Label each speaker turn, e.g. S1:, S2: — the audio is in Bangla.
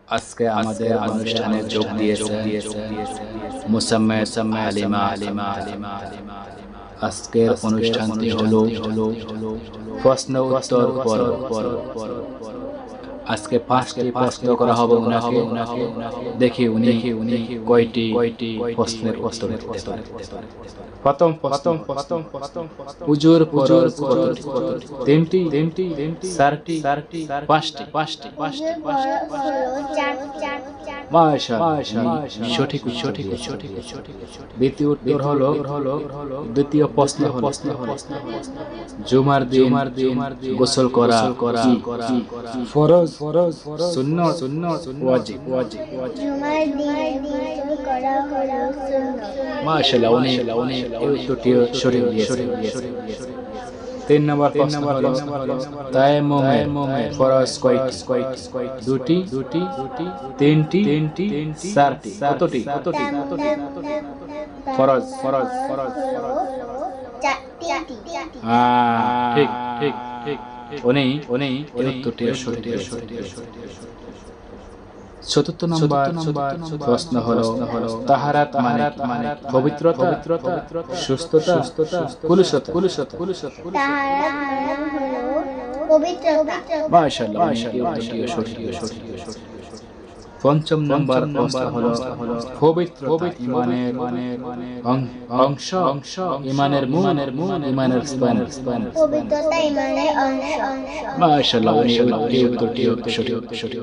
S1: আজকে আমাদের অনুষ্ঠানে যোগ দিয়েছে মুসাম্মেদ আলিমা। আজকের অনুষ্ঠানটি হলো প্রশ্ন উত্তর পর্ব। আজকে 5টি প্রশ্ন করা হবে উনাকে। দেখি উনি কয়টি প্রশ্নের উত্তর দিতে পারে। প্রথম প্রশ্ন, হুজুর ফরজ কতটি? 3টি, 4টি, 5টি? মাশাআল্লাহ, সঠিক উত্তর। দ্বিতীয় উত্তর হলো, দ্বিতীয় প্রশ্ন হলো জুমার দিন গোসল করা কি ফরজ, সুন্নাত, ওয়াজিব?
S2: জুমার দিন গোসল করা হলো সুন্নাত।
S1: মাশাআল্লাহ, উনি এই উত্তরটি সঠিক দিয়েছেন। 3 নম্বর প্রশ্ন হলো তায়াম্মুমের ফরজ কয়টি? 2টি, 3টি, 4টি? কতটি ফরজ? ঠিক, উনি এই উত্তরটি সঠিক দিয়েছেন। চতুর্থ নম্বর প্রশ্ন হলো তাহারাত মানে পবিত্রতা, সুস্থতা, কুলুশতা?
S2: তাহারাত মানে হলো পবিত্রতা।
S1: মাশাআল্লাহ, এই উত্তরটি সঠিক। পঞ্চম নম্বর প্রশ্ন হলো পবিত্রতা ইমানের অংশ, ইমানের মূল, ইমানের স্থান?
S2: পবিত্রতা ইমানের অংশ।
S1: মাশাআল্লাহ, এই উত্তরটি সঠিক।